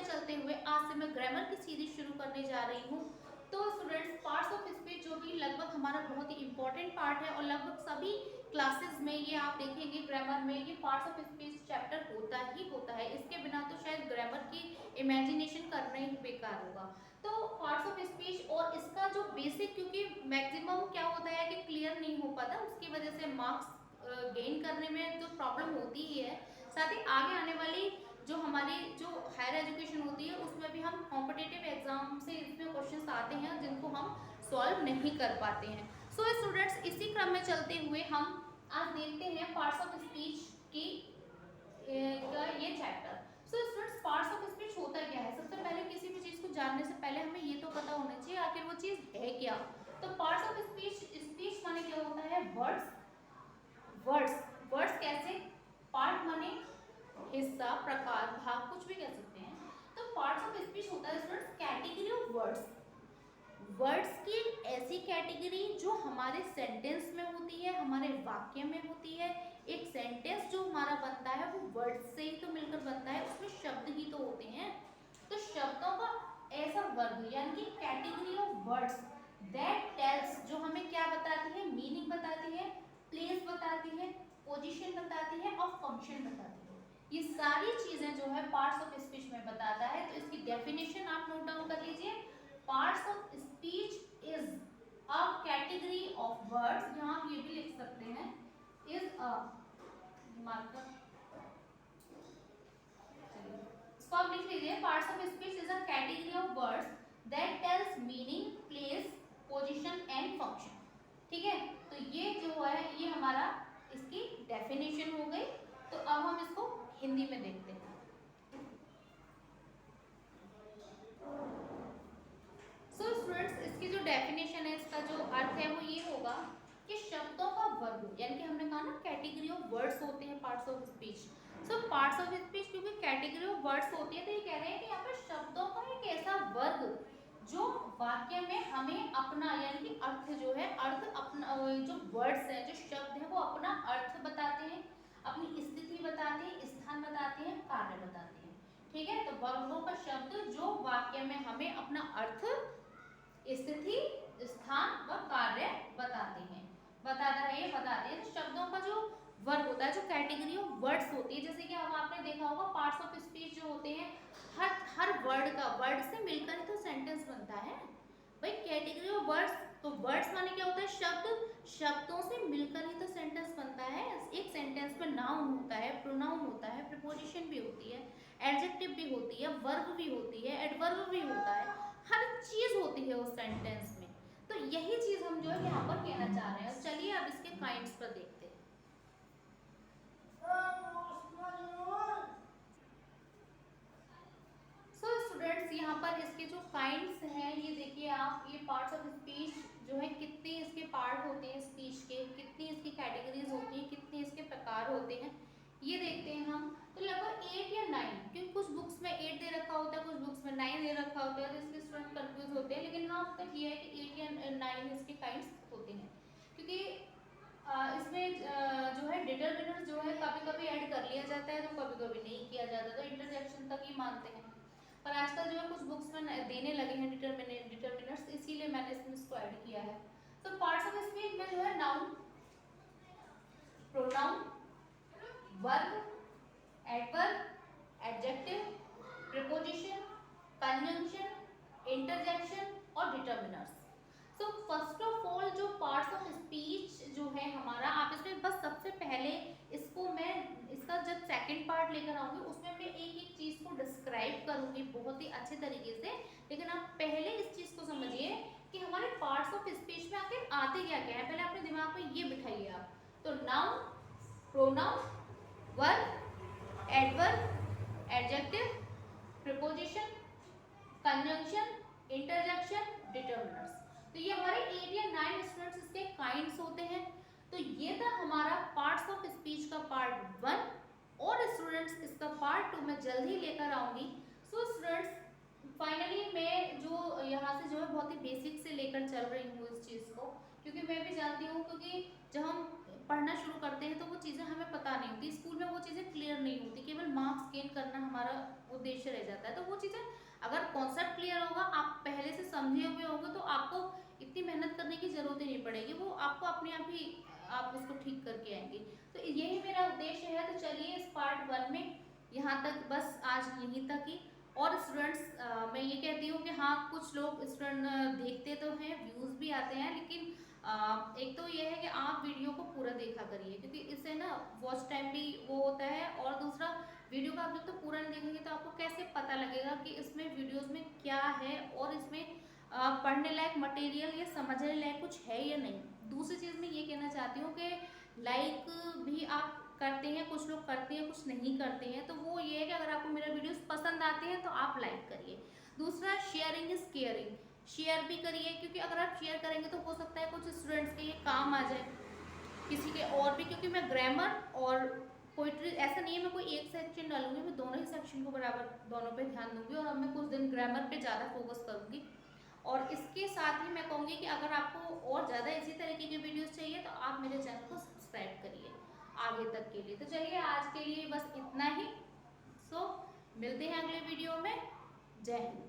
चलते हुए आज से मैं ग्रामर की सीरीज शुरू करने जा रही हूँ। तो स्टूडेंट्स, पार्ट्स ऑफ स्पीच जो कि लगभग हमारा बहुत ही इंपॉर्टेंट पार्ट है और लगभग सभी क्लासेस में ये आप देखेंगे ग्रामर में ये पार्ट्स ऑफ स्पीच चैप्टर होता ही होता है। इसके बिना तो शायद ग्रामर की इमेजिनेशन करना ही बेकार होगा। तो पार्ट्स ऑफ स्पीच और इसका जो बेसिक, क्योंकि मैक्सिमम क्या होता है कि क्लियर नहीं हो पाता, उसकी वजह से मार्क्स गेन करने में जो प्रॉब्लम होती ही है, साथ ही आगे आने वाली जो हमारी जो हायर एजुकेशन होती है उसमें भी हम कॉम्पिटिटिव एग्जाम से इसमें क्वेश्चंस आते हैं जिनको हम सॉल्व नहीं कर पाते हैं। सो स्टूडेंट्स, इसी क्रम में चलते हुए हम आज देखते हैं पार्ट्स ऑफ स्पीच की का ये chapter. So students, parts of speech होता क्या है? सबसे पहले किसी भी चीज को जानने से पहले हमें ये तो पता होना चाहिए आखिर वो चीज है क्या। तो पार्ट्स ऑफ स्पीच, स्पीच माने क्या होता है? वर्ड्स। वर्ड्स, वर्ड्स कैसे? पार्ट माने हिस्सा, प्रकार, भाग, कुछ भी कह सकते हैं। तो पार्ट्स ऑफ स्पीच होता है students category of words. Words की ऐसी कैटेगरी जो हमारे सेंटेंस में होती है, हमारे वाक्य में होती है। एक सेंटेंस जो हमारा बनता है वो वर्ड्स से ही तो मिलकर बनता है, उसमें शब्द ही तो होते हैं। तो शब्दों का ऐसा वर्ग यानी कि category of words that tells, जो हमें क्या बताती है? मीनिंग बताती है, प्लेस बताती है, पोजीशन बताती है और फंक्शन बताती है। ये सारी चीजें जो है पार्ट्स ऑफ स्पीच में बताता है। तो इसकी डेफिनेशन आप नोट डाउन कर लीजिए। Parts of speech is a category of words, यहाँ आप ये भी लिख सकते हैं, इज अ मार्कर, इसको आप लिख लीजिए। Parts of speech is a category of words that tells meaning, place, position and function. ठीक है, तो ये जो है ये हमारा इसकी डेफिनेशन हो गई। तो अब हम इसको हिंदी में देखते हैं। सो स्टूडेंट्स, इसकी जो डेफिनेशन है, इसका जो अर्थ है वो ये होगा कि शब्दों का वर्ग, यानी कि हमने कहा ना कैटेगरी ऑफ वर्ड्स होते हैं parts of speech. So parts of speech क्योंकि कैटेगरी ऑफ वर्ड्स होती है, तो ये कह रहे हैं कि यहाँ पर शब्दों का एक ऐसा वर्ग जो वाक्य में हमें अपना यानी कि अर्थ जो है, अर्थ अपना, जो वर्ड्स हैं, जो शब्द हैं वो अपना अर्थ बताते हैं, अपनी स्थिति बताते हैं, स्थान बताते हैं, कार्य बताते हैं। ठीक है, तो वर्गों का शब्द जो वाक्य में हमें अपना अर्थ, स्थिति, स्थान व कार्य बताते हैं, बताता है, ये बताते हैं। शब्दों का जो वर्ग होता है, जो कैटेगरी ऑफ वर्ड्स होती है, जैसे कि अब आपने देखा होगा पार्ट्स ऑफ स्पीच जो होते हैं, हर वर्ड का, वर्ड से मिलकर ही तो सेंटेंस बनता है भाई। कैटेगरी ऑफ वर्ड्स, तो वर्ड्स माने क्या होता है? शब्द, शब्दों से मिलकर ही तो सेंटेंस बनता है। एक सेंटेंस में नाउन होता है, प्रोनाउन होता है, प्रीपोजिशन भी होती है, एडजेक्टिव भी होती है, वर्ब भी होती है, एडवर्ब भी होता है, हर चीज होती है उस सेंटेंस में। तो यही चीज हम जो है यहाँ पर कहना चाह रहे हैं। चलिए अब इसके काइंड्स पर देखते हैं। सो स्टूडेंट्स, यहाँ पर इसके जो काइंड्स हैं ये देखिए आप, ये पार्ट्स ऑफ स्पीच जो है, कितने इसके पार्ट होते हैं स्पीच के, कितनी इसकी कैटेगरीज होती हैं, कितने इसके प्रकार होते हैं, ये देखते हैं हम। तो लगभग 8 या 9, क्योंकि कुछ बुक्स में 8 दे रखा होता है, कुछ बुक्स में 9 दे रखा होता है, तो इसलिए स्टूडेंट कंफ्यूज होते हैं। लेकिन हाँ, तक ये है कि 8 या 9 इसके काइंड्स होते हैं। क्योंकि इसमें जो है डिटरमिनर जो है कभी कभी ऐड कर लिया जाता है, तो कभी कभी नहीं किया जाता, तो इंटरजेक्शन तक ही मानते हैं। पर आजकल जो है कुछ बुक्स में देने लगे हैं डिटरमिनर्स, इसीलिए मैंने इसमें इसको ऐड किया है। तो पार्ट्स ऑफ स्पीच में जो है noun, pronoun, verb, adverb, adjective, preposition, conjunction, interjection और determiners. So first of all जो पार्ट्स ऑफ स्पीच जो है हमारा, आप इसमें बस सबसे पहले इसको मैं, इसका जब सेकंड पार्ट लेकर आऊंगी उसमें मैं एक एक चीज को डिस्क्राइब करूंगी बहुत ही अच्छे तरीके से। लेकिन आप पहले इस चीज को समझिए कि हमारे पार्ट्स ऑफ स्पीच में आखिर आते क्या क्या है, पहले अपने दिमाग में ये बिठाइए आप। तो noun, pronoun, verb, adverb, adjective, preposition, conjunction, interjection, determiners. तो ये हमारे 8 या 9 स्टूडेंट्स इसके काइंड्स होते हैं। तो ये था हमारा पार्ट्स ऑफ स्पीच का पार्ट 1, और स्टूडेंट्स इसका पार्ट 2 मैं जल्द ही लेकर आऊंगी। सो स्टूडेंट्स, फाइनली मैं जो यहाँ से जो है बहुत ही बेसिक से लेकर चल रही हूँ इस चीज़ को, क्योंकि मैं भी जानती हूँ, क्योंकि जब हम पढ़ना शुरू करते हैं तो वो चीज़ें हमें पता नहीं होती, स्कूल में वो चीज़ें क्लियर नहीं होती, केवल मार्क्स गेन करना हमारा उद्देश्य रह जाता है। तो वो चीज़ें अगर कॉन्सेप्ट क्लियर होगा, आप पहले से समझे हुए होंगे, तो आपको इतनी मेहनत करने की ज़रूरत ही नहीं पड़ेगी, वो आपको अपने आप ही आप उसको ठीक करके आएंगे। तो यही मेरा उद्देश्य है। तो चलिए इस पार्ट 1 में यहाँ तक, बस आज यहीं तक ही। और स्टूडेंट्स मैं ये कहती हूँ कि हाँ, कुछ लोग स्टूडेंट देखते तो हैं, व्यूज़ भी आते हैं, लेकिन एक तो ये है कि आप वीडियो को पूरा देखा करिए, क्योंकि इससे ना वॉच टाइम भी वो होता है, और दूसरा वीडियो को आप जब तक पूरा नहीं देखेंगे तो आपको कैसे पता लगेगा कि इसमें वीडियोस में क्या है, और इसमें पढ़ने लायक मटेरियल या समझने लायक कुछ है या नहीं। दूसरी चीज़ मैं ये कहना चाहती हूँ कि लाइक भी आप करते हैं, कुछ लोग करते हैं, कुछ नहीं करते हैं, तो वो ये है कि अगर आपको मेरा वीडियोस पसंद आते हैं तो आप लाइक करिए। दूसरा, शेयरिंग इज़ केयरिंग, शेयर भी करिए, क्योंकि अगर आप शेयर करेंगे तो हो सकता है कुछ स्टूडेंट्स के ये काम आ जाए, किसी के और भी, क्योंकि मैं ग्रामर और पोइट्री, ऐसा नहीं है मैं कोई एक सेक्शन डालूंगी, मैं दोनों ही सेक्शन को बराबर दोनों पे ध्यान दूंगी, और अब मैं कुछ दिन ग्रामर पे ज़्यादा फोकस करूंगी। और इसके साथ ही मैं कहूँगी कि अगर आपको और ज़्यादा इसी तरीके की वीडियोस चाहिए तो आप मेरे चैनल को सब्सक्राइब करिए आगे तक के लिए। तो चलिए आज के लिए बस इतना ही। सो मिलते हैं अगले वीडियो में। जय हिंद।